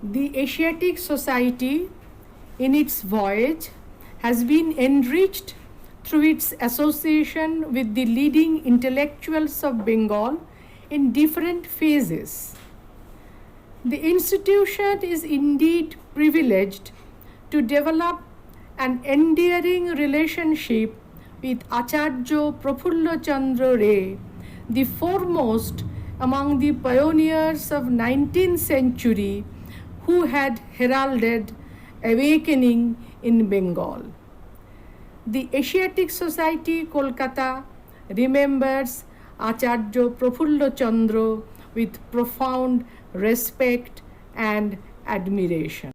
The Asiatic Society, in its voyage, has been enriched through its association with the leading intellectuals of Bengal in different phases. The institution is indeed privileged to develop an endearing relationship with Acharya Prafulla Chandra Ray, the foremost among the pioneers of 19th century who had heralded awakening in Bengal. The Asiatic Society Kolkata remembers Acharya Prafulla Chandra with profound respect and admiration.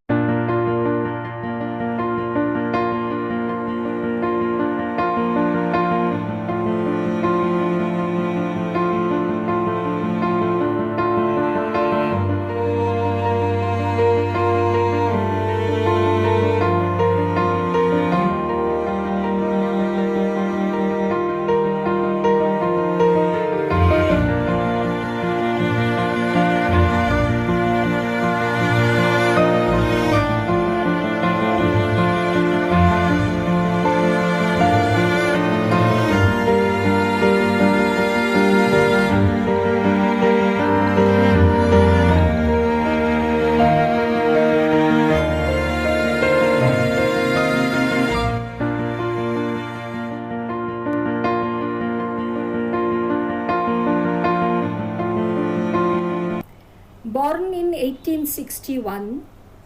Born in 1861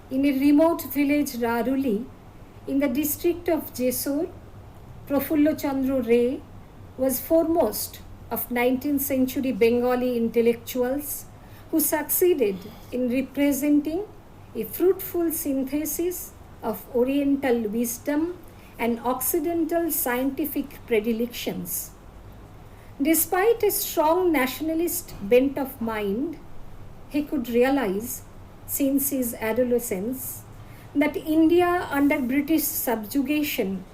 in a remote village Raruli in the district of Jessore, Prafulla Chandra Ray was foremost of 19th century Bengali intellectuals who succeeded in representing a fruitful synthesis of Oriental wisdom and Occidental scientific predilections. Despite a strong nationalist bent of mind, he could realize since his adolescence that India under British subjugation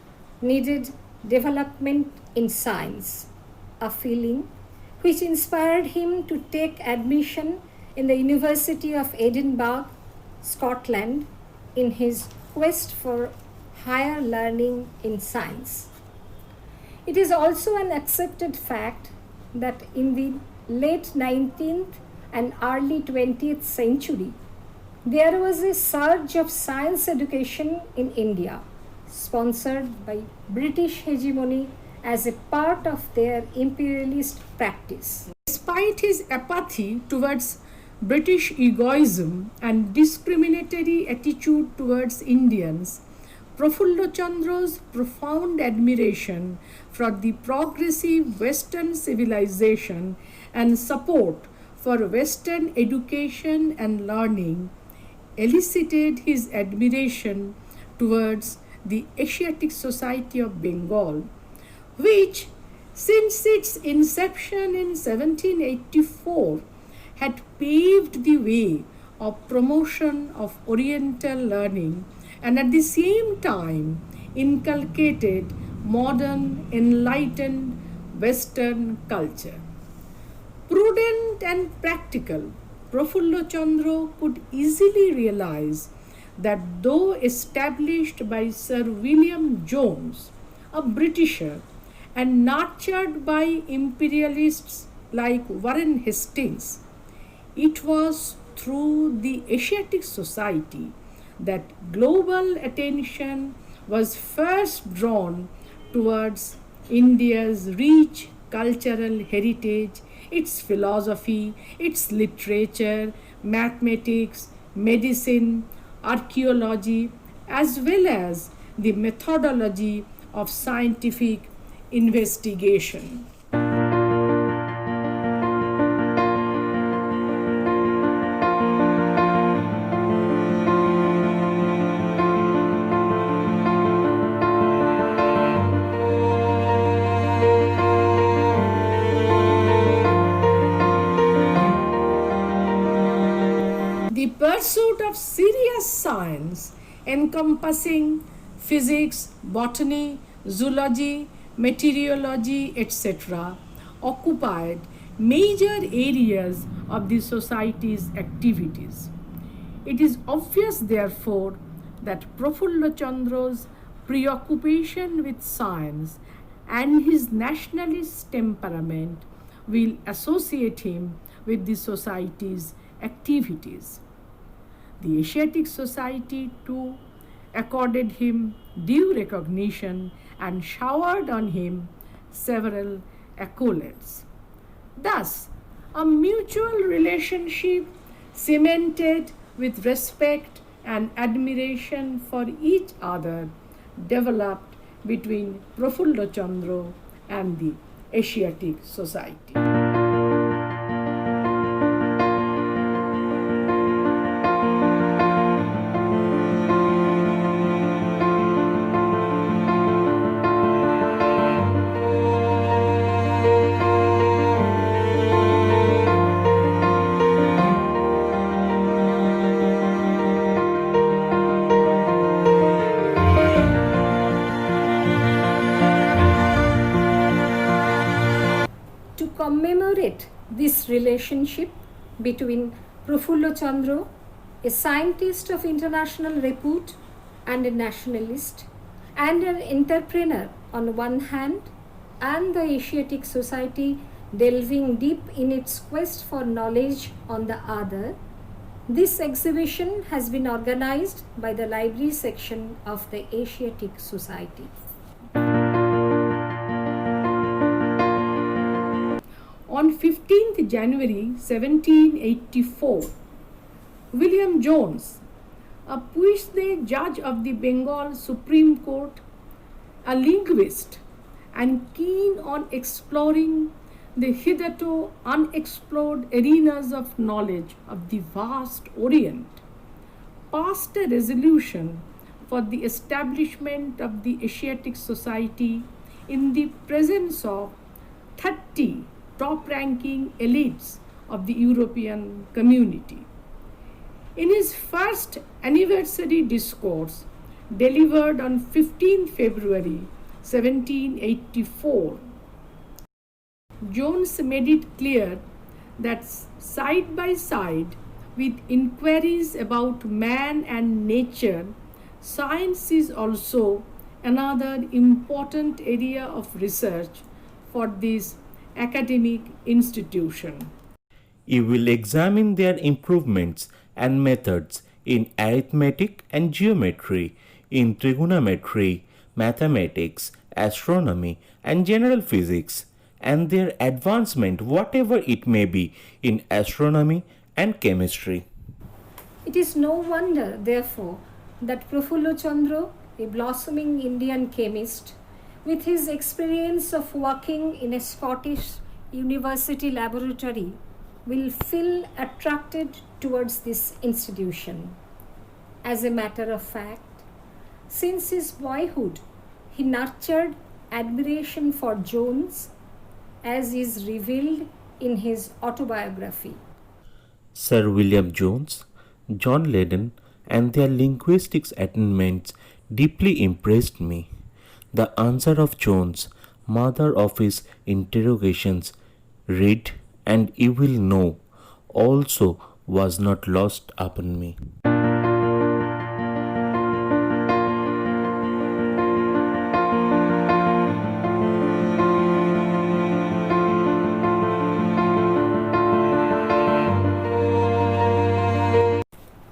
needed development in science, a feeling which inspired him to take admission in the University of Edinburgh, Scotland, in his quest for higher learning in science. It is also an accepted fact that in the late 19th and early 20th century, there was a surge of science education in India, sponsored by British hegemony as a part of their imperialist practice. Despite his apathy towards British egoism and discriminatory attitude towards Indians, Prafulla Chandra's profound admiration for the progressive Western civilization and support for Western education and learning elicited his admiration towards the Asiatic Society of Bengal, which, since its inception in 1784, had paved the way of promotion of Oriental learning and at the same time inculcated modern, enlightened Western culture. Prudent and practical, Prafulla Chandra could easily realize that though established by Sir William Jones, a Britisher, and nurtured by imperialists like Warren Hastings, it was through the Asiatic Society that global attention was first drawn towards India's rich cultural heritage, its philosophy, its literature, mathematics, medicine, archaeology, as well as the methodology of scientific investigation. The pursuit of serious science encompassing physics, botany, zoology, meteorology, etc., occupied major areas of the society's activities. It is obvious, therefore, that Prafulla Chandra's preoccupation with science and his nationalist temperament will associate him with the Society's activities. The Asiatic Society too accorded him due recognition and showered on him several accolades. Thus, a mutual relationship cemented with respect and admiration for each other developed between Prafulla Chandra and the Asiatic Society. To commemorate this relationship between Prafulla Chandra, a scientist of international repute and a nationalist, and an entrepreneur on one hand, and the Asiatic Society delving deep in its quest for knowledge on the other, this exhibition has been organized by the library section of the Asiatic Society. On 15th January 1784, William Jones, a puisne judge of the Bengal Supreme Court, a linguist, and keen on exploring the hitherto unexplored arenas of knowledge of the vast Orient, passed a resolution for the establishment of the Asiatic Society in the presence of 30 top-ranking elites of the European community. In his first anniversary discourse, delivered on 15 February 1784, Jones made it clear that side by side with inquiries about man and nature, science is also another important area of research for this academic institution. You will examine their improvements and methods in arithmetic and geometry, in trigonometry, mathematics, astronomy, and general physics, and their advancement, whatever it may be, in astronomy and chemistry. It is no wonder, therefore, that Prafulla Chandra, a blossoming Indian chemist, with his experience of working in a Scottish university laboratory, will feel attracted towards this institution. As a matter of fact, since his boyhood, he nurtured admiration for Jones, as is revealed in his autobiography. Sir William Jones, John Leyden, and their linguistics attainments deeply impressed me. The answer of Jones, mother of his interrogations, read, and you will know, also was not lost upon me.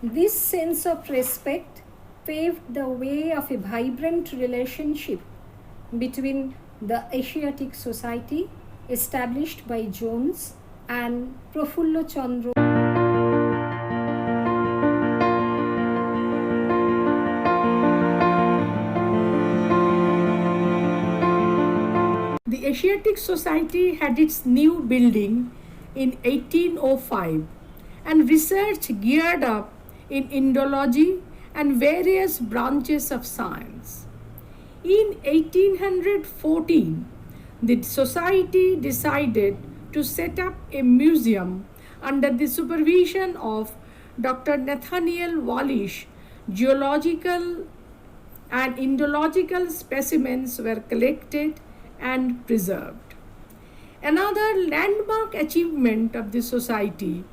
This sense of respect paved the way of a vibrant relationship between the Asiatic Society established by Jones and Prafulla Chandra. The Asiatic Society had its new building in 1805 and research geared up in Indology and various branches of science. In 1814, the Society decided to set up a museum under the supervision of Dr. Nathaniel Wallis. Geological and Indological specimens were collected and preserved. Another landmark achievement of the Society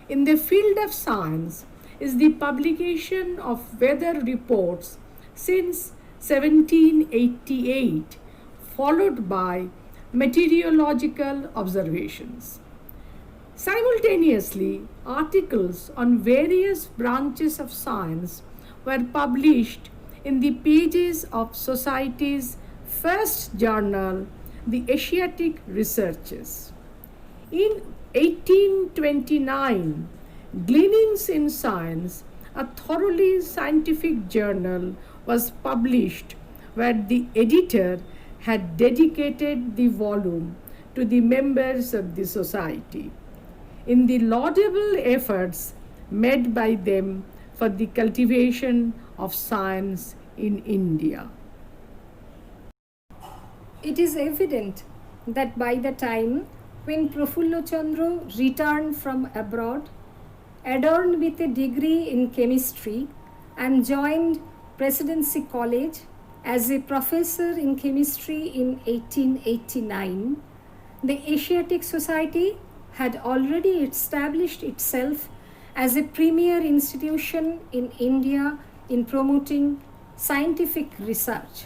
in the field of science is the publication of weather reports since 1788, followed by meteorological observations. Simultaneously, articles on various branches of science were published in the pages of Society's first journal, the Asiatic Researches. In 1829, Gleanings in Science, a thoroughly scientific journal, was published where the editor had dedicated the volume to the members of the society in the laudable efforts made by them for the cultivation of science in India. It is evident that by the time when Prafullo Chandra returned from abroad, adorned with a degree in chemistry, and joined Presidency College as a professor in chemistry in 1889, the Asiatic Society had already established itself as a premier institution in India in promoting scientific research.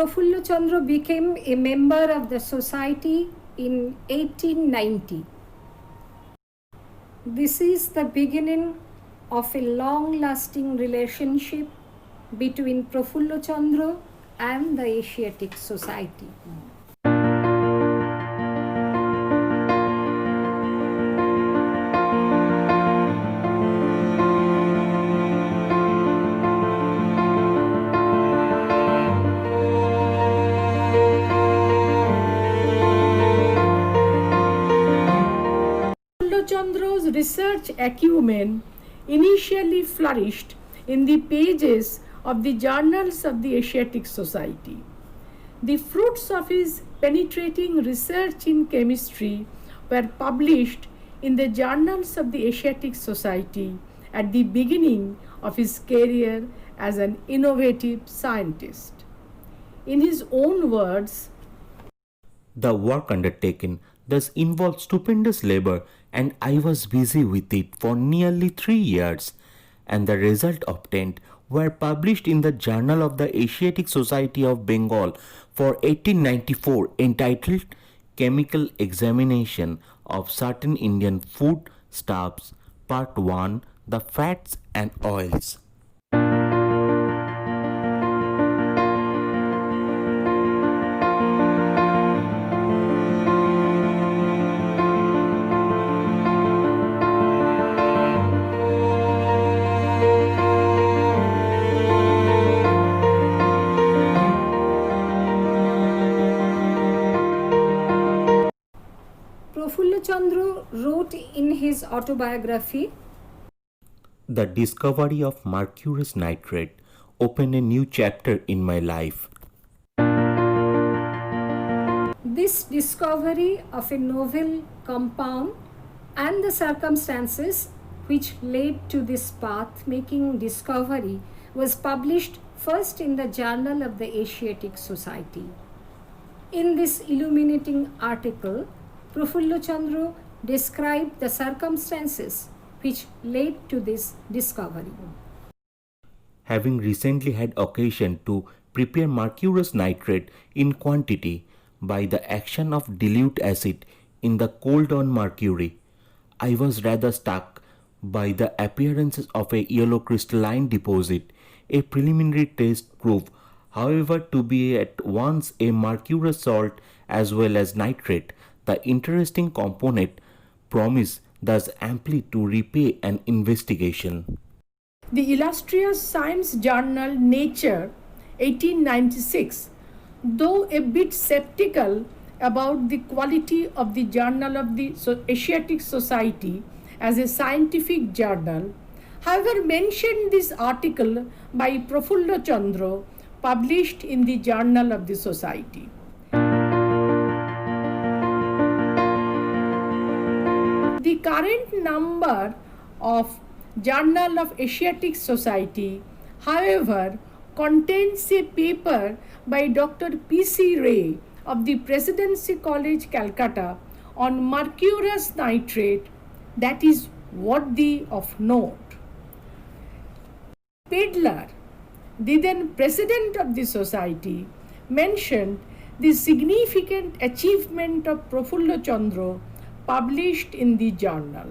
Prafullo Chandra became a member of the society in 1890. This is the beginning of a long-lasting relationship between Prafullo Chandra and the Asiatic Society. Prafulla Chandra's research acumen initially flourished in the pages of the journals of the Asiatic Society. The fruits of his penetrating research in chemistry were published in the journals of the Asiatic Society at the beginning of his career as an innovative scientist. In his own words, The work undertaken thus involved stupendous labor, and I was busy with it for nearly 3 years, and the result obtained were published in the Journal of the Asiatic Society of Bengal for 1894, entitled Chemical Examination of Certain Indian Food Stuffs, Part 1, The Fats and Oils. Prafulla Chandra wrote in his autobiography, The discovery of mercurous nitrate opened a new chapter in my life. this discovery of a novel compound and the circumstances which led to this path-making discovery was published first in the Journal of the Asiatic Society. In this illuminating article, Prafulla Chandra described the circumstances which led to this discovery. Having recently had occasion to prepare mercurous nitrate in quantity by the action of dilute acid in the cold on mercury, I was rather struck by the appearances of a yellow crystalline deposit. A preliminary test proved, however, to be at once a mercurous salt as well as nitrate. The interesting component promised thus amply to repay an investigation. the illustrious science journal Nature, 1896, though a bit skeptical about the quality of the Journal of the Asiatic Society as a scientific journal, however, mentioned this article by Prafulla Chandra published in the Journal of the Society. The current number of Journal of Asiatic Society, however, contains a paper by Dr. P.C. Ray of the Presidency College, Calcutta, on mercurous nitrate that is worthy of note. Pedler, the then president of the society, mentioned the significant achievement of Prafulla Chandra published in the journal.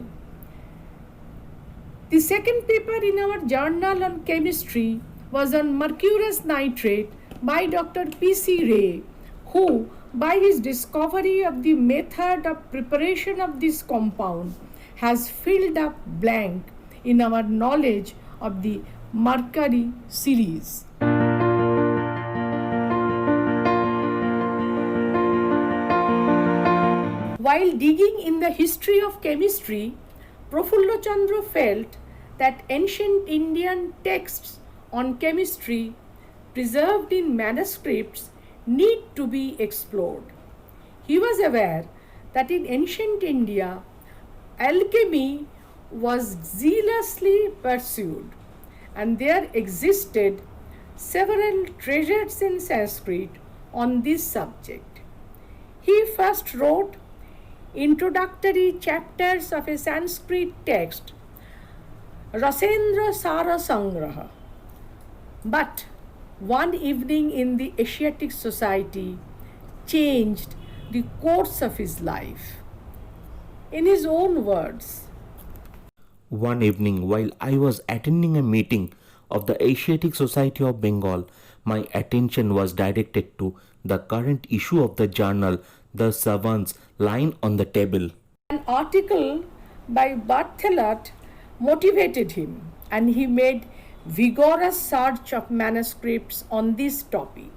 The second paper in our journal on chemistry was on mercurous nitrate by Dr. P.C. Ray, who, by his discovery of the method of preparation of this compound, has filled up blank in our knowledge of the mercury series. While digging in the history of chemistry, Prafulla Chandra felt that ancient Indian texts on chemistry preserved in manuscripts need to be explored. He was aware that in ancient India, alchemy was zealously pursued, and there existed several treasures in Sanskrit on this subject. He first wrote introductory chapters of a Sanskrit text, Rasendra Sara Sangraha. But one evening in the Asiatic Society changed the course of his life. In his own words, One evening, while I was attending a meeting of the Asiatic Society of Bengal, my attention was directed to the current issue of the journal, The Savants, lying on the table. an article by Barthelot motivated him, and he made vigorous search of manuscripts on this topic.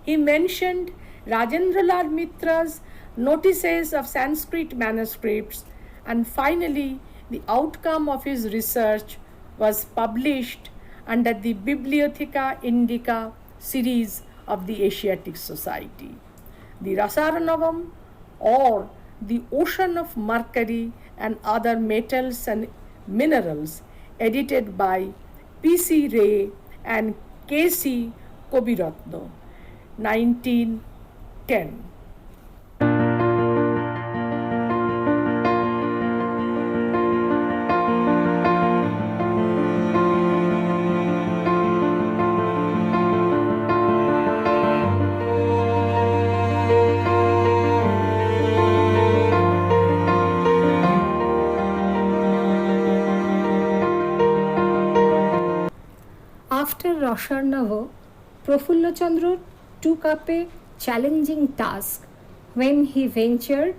He mentioned Rajendralal Mitra's notices of Sanskrit manuscripts and finally, the outcome of his research was published under the Bibliotheca Indica series of the Asiatic Society. The Rasaranavam, or the Ocean of Mercury and Other Metals and Minerals, edited by P.C. Ray and K.C. Kobiratno, 1910. After Rasarnava, Prafulla Chandra took up a challenging task when he ventured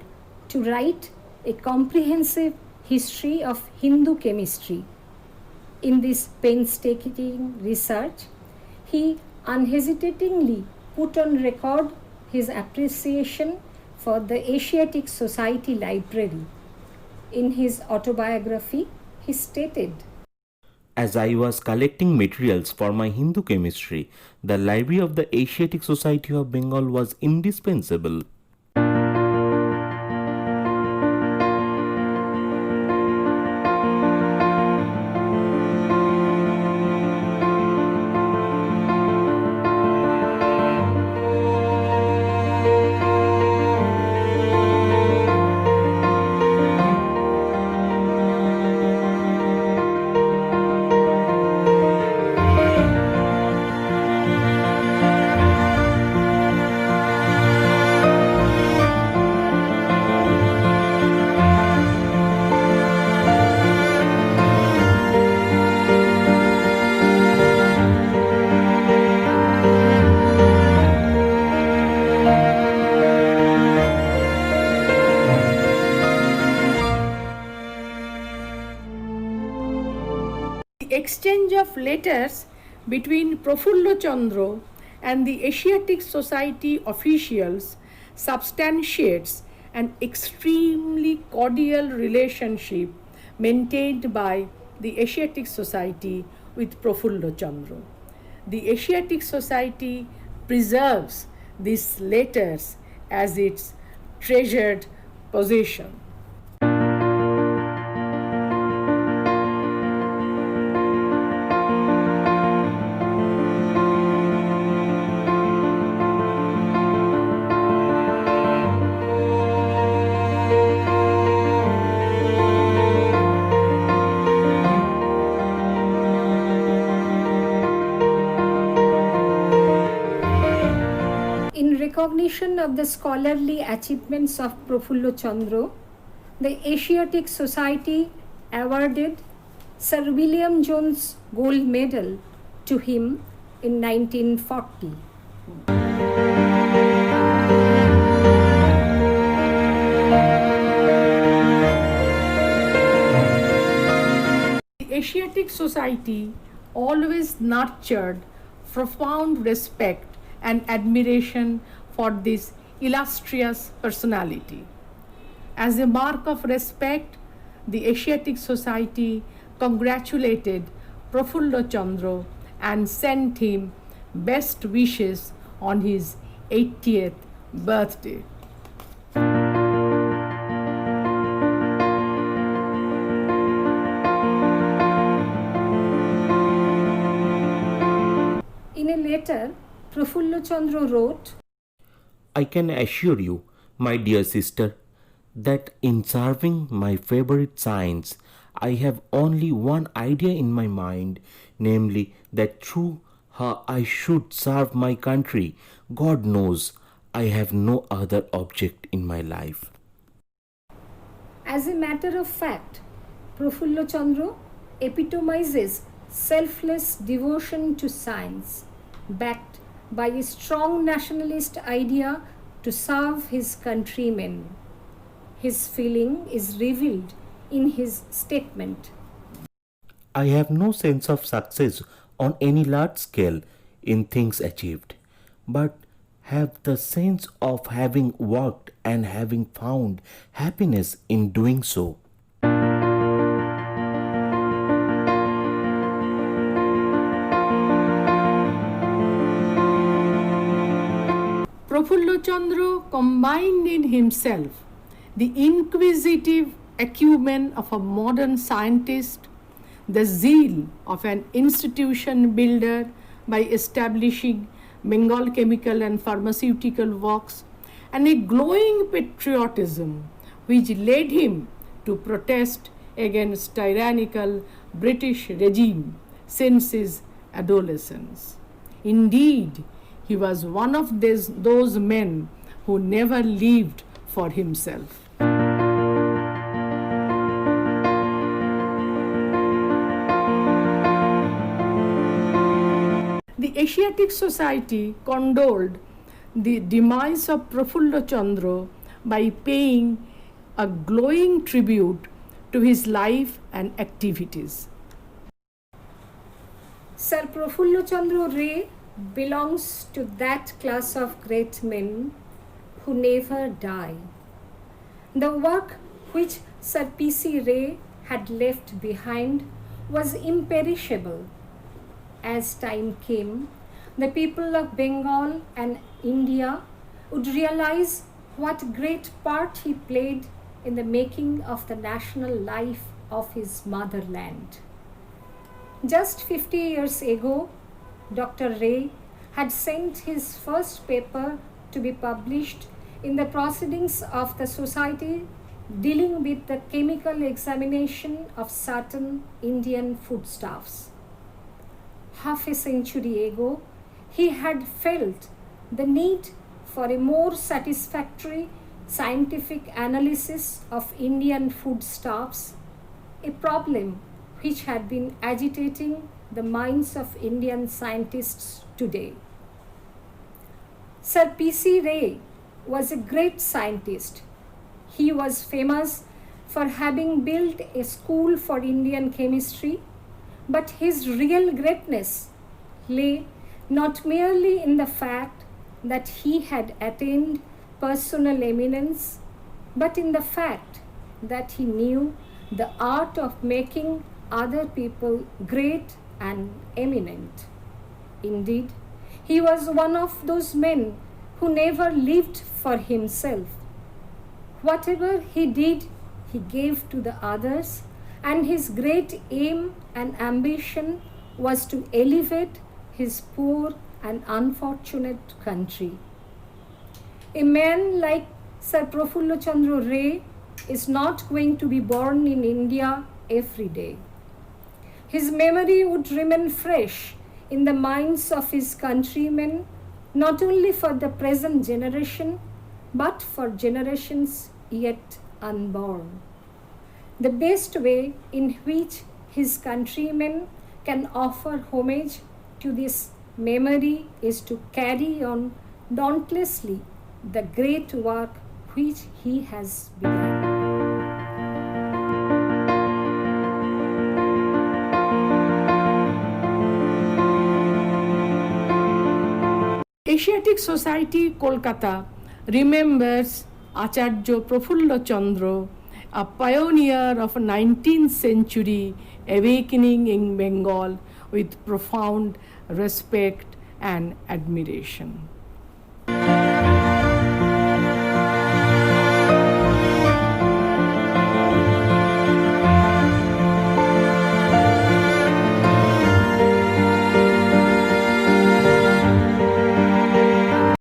to write a comprehensive history of Hindu chemistry. In this painstaking research, he unhesitatingly put on record his appreciation for the Asiatic Society Library. In his autobiography, he stated, As I was collecting materials for my Hindu chemistry, the library of the Asiatic Society of Bengal was indispensable. The exchange of letters between Prafulla Chandra and the Asiatic Society officials substantiates an extremely cordial relationship maintained by the Asiatic Society with Prafulla Chandra. The Asiatic Society preserves these letters as its treasured possession. in recognition of the scholarly achievements of Prafulla Chandra, the Asiatic Society awarded Sir William Jones Gold Medal to him in 1940. The Asiatic Society always nurtured profound respect and admiration for this illustrious personality. As a mark of respect, the Asiatic Society congratulated Prafulla Chandra and sent him best wishes on his 80th birthday. In a letter, Prafulla Chandra wrote, I can assure you, my dear sister, that in serving my favorite science, I have only one idea in my mind, namely that through her I should serve my country. God knows I have no other object in my life. as a matter of fact, Prafulla Chandra epitomizes selfless devotion to science, backed by a strong nationalist idea to serve his countrymen. His feeling is revealed in his statement. I have no sense of success on any large scale in things achieved, but have the sense of having worked and having found happiness in doing so. Prafulla Chandra combined in himself the inquisitive acumen of a modern scientist, the zeal of an institution builder by establishing Bengal chemical and pharmaceutical works, and a glowing patriotism which led him to protest against tyrannical British regime since his adolescence. Indeed, he was one of those men who never lived for himself. The Asiatic Society condoled the demise of Prafulla Chandra by paying a glowing tribute to his life and activities. Sir Prafulla Chandra Ray belongs to that class of great men who never die. The work which Sir P.C. Ray had left behind was imperishable. As time came, the people of Bengal and India would realize what great part he played in the making of the national life of his motherland. Just 50 years ago, Dr. Ray had sent his first paper to be published in the proceedings of the society dealing with the chemical examination of certain Indian foodstuffs. Half a century ago, he had felt the need for a more satisfactory scientific analysis of Indian foodstuffs, a problem which had been agitating the minds of Indian scientists today. Sir P.C. Ray was a great scientist. He was famous for having built a school for Indian chemistry, but his real greatness lay not merely in the fact that he had attained personal eminence, but in the fact that he knew the art of making other people great and eminent. Indeed, he was one of those men who never lived for himself. Whatever he did, he gave to the others, and his great aim and ambition was to elevate his poor and unfortunate country. A man like Sir Prafulla Chandra Ray is not going to be born in India every day. His memory would remain fresh in the minds of his countrymen, not only for the present generation, but for generations yet unborn. The best way in which his countrymen can offer homage to this memory is to carry on dauntlessly the great work which he has begun. Asiatic Society, Kolkata, remembers Acharya Prafulla Chandra, a pioneer of a 19th century awakening in Bengal, with profound respect and admiration.